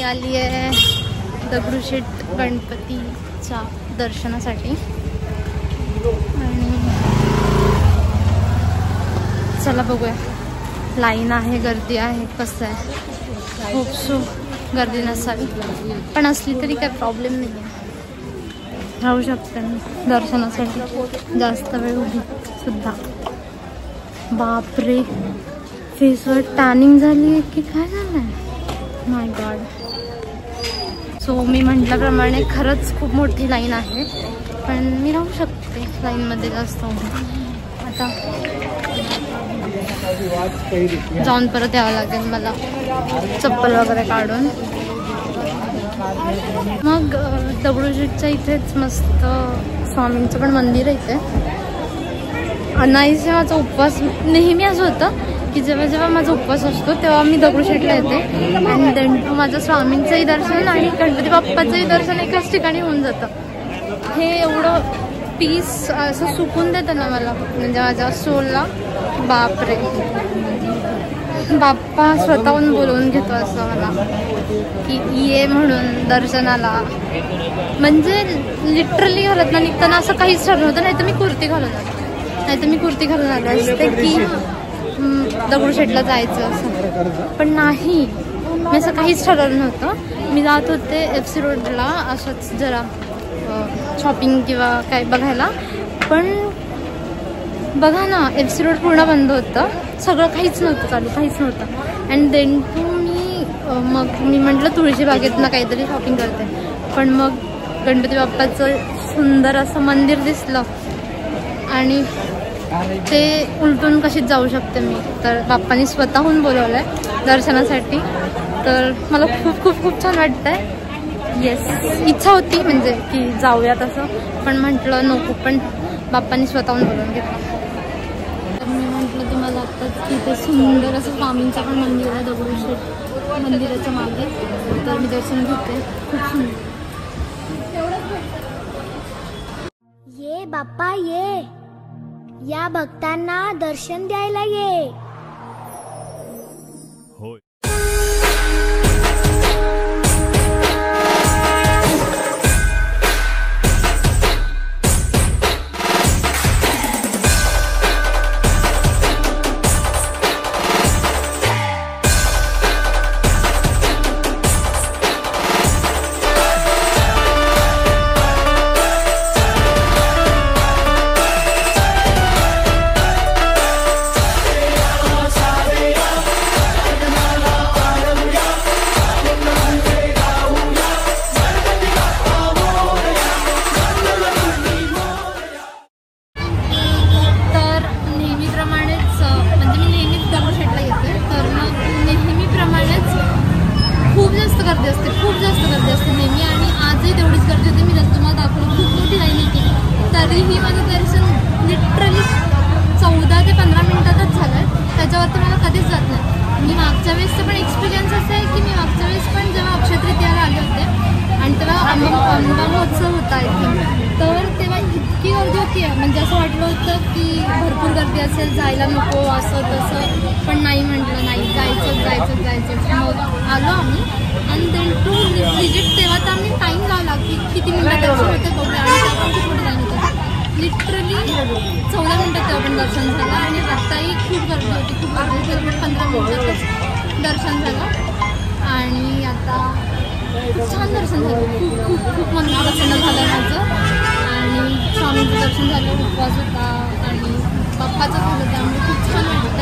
आली आहे दगडूशेठ गणपतीच्या दर्शनासाठी आणि चला बघूया. लाईन आहे, गर्दी आहे, कसं आहे. होप सो गर्दी नसावी, पण असली तरी काय प्रॉब्लेम नाही आहे. राहू शकते मी दर्शनासाठी जास्त वेळ उभी सुद्धा. बापरे, फेसवर टॅनिंग झाली आहे की काय झालं आहे, माय गॉड. सो मी म्हटल्याप्रमाणे खरंच खूप मोठी लाईन आहे, पण मी राहू शकते लाईनमध्ये जास्त उभी. आता जाऊन परत यावं लागेल मला चप्पल वगैरे काढून. मग दगडूशेठच्या इथेच मस्त स्वामींचं पण मंदिर आहे इथे. नाहीसे माझा उपवास नेहमी असं होतं की जेव्हा जेव्हा माझा उपवास असतो तेव्हा मी दगडूशेठला येते आणि देन माझं स्वामींचंही दर्शन आणि गणपती बाप्पाचंही दर्शन एकाच ठिकाणी होऊन जातं. हे एवढं पीस असं सुकून देतं ना मला, म्हणजे माझ्या सोलला. बापरे, बाप्पा स्वतःहून बोलवून घेतो असं मला की ये म्हणून दर्शनाला. म्हणजे लिटरली घरात ना निघताना असं काहीच ठरलं होतं. नाही तर मी कुर्ती घालून आले असते की दगडूशेठला जायचं असं, पण नाही, मी असं काहीच ठरवलं नव्हतं. मी जात होते FC रोडला असंच जरा शॉपिंग किंवा काय बघायला, पण बघा ना FC रोड पूर्ण बंद होतं, सगळं काहीच नव्हतं चालू, काहीच नव्हतं. अँड देन मग मी म्हटलं तुळशीबागेतनं काहीतरी शॉपिंग करते, पण मग गणपती बाप्पाचं सुंदर असं मंदिर दिसलं आणि ते उलटून कशीच जाऊ शकते मी. तर बाप्पांनी स्वतःहून बोलवलं आहे दर्शनासाठी, तर मला खूप खूप खूप छान वाटतंय. येस, इच्छा होती म्हणजे की जाऊयात असं, पण म्हटलं नको, पण बाप्पांनी स्वतःहून बोलवून घेतलं. तर मी म्हटलं तुम्हाला आत्ताच की ते सुंदर असं स्वामींचं पण मंदिर आहे दगडूशेठ मंदिराच्या मागे, तर मी दर्शन घेते. खूप सुंदर. ये बाप्पा ये, या भक्तांना दर्शन द्यायला ये. खूप जास्त गर्दी असते नेहमी, आणि आजही तेवढीच गर्दी होती. मी तुम्हाला दाखवलं खूप मोठी लाईन होती, तरीही माझं दर्शन लिटरली 14 ते 15 मिनिटातच झालं आहे. त्याच्यावरती मला कधीच जात नाही. मी मागच्या वेळेसचं पण एक्सपिरियन्स असं आहे की मी मागच्या वेळेस पण जेव्हा अक्षय तृतीयाला आले होते आणि तेव्हा आंबा महोत्सव होता एकदम, तर तेव्हा इतकी गर्दी होती, म्हणजे असं वाटलं होतं की भरपूर गर्दी असेल, जायला नको असं तसं, पण नाही, म्हटलं नाही, जायचं. मग आलो आम्ही आणि देन टू विजिट. तेव्हा तर आम्ही टाईम लावला की किती मिनिटं दर्शन होते बघूया, आणि तेव्हा पण खूप मोठी लाईन होती. लिटरली 14 मिनिटात तेव्हा पण दर्शन झालं, आणि आत्ताही खूप गर्दी होती, खूप गर्दी होती. 15 मिनिटातच दर्शन झालं आणि आता खूप छान दर्शन झालं. खूप मन प्रसन्न झालं माझं, आणि स्वामींचं दर्शन झालं, उपवास होता आणि बाप्पाचं झालं, त्यामुळे खूप छान वाटतं.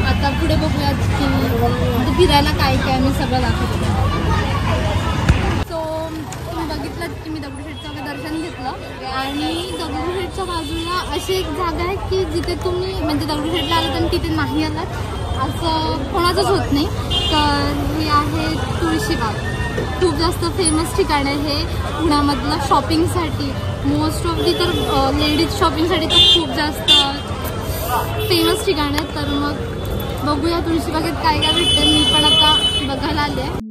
आता पुढे बघूया की फिरायला काय काय मी सगळं दाखवते. सो तुम्ही बघितलं की मी दगडूशेठचं दर्शन घेतलं, आणि दगडूशेठच्या बाजूला अशी एक जागा आहे की जिथे तुम्ही म्हणजे दगडूशेठला आलात आणि तिथे नाही आलात असं कोणाचंच होत नाही. तर हे आहे तुळशीबाग. खूप जास्त फेमस ठिकाण आहे हे पुण्यामधलं शॉपिंगसाठी. मोस्ट ऑफ दी तर लेडीज शॉपिंगसाठी तर खूप जास्त फेमस ठिकाण आहे. तर मग बघूया तुळशीबागेत काय काय भेटतं. मी पण आता बघायला आले आहे.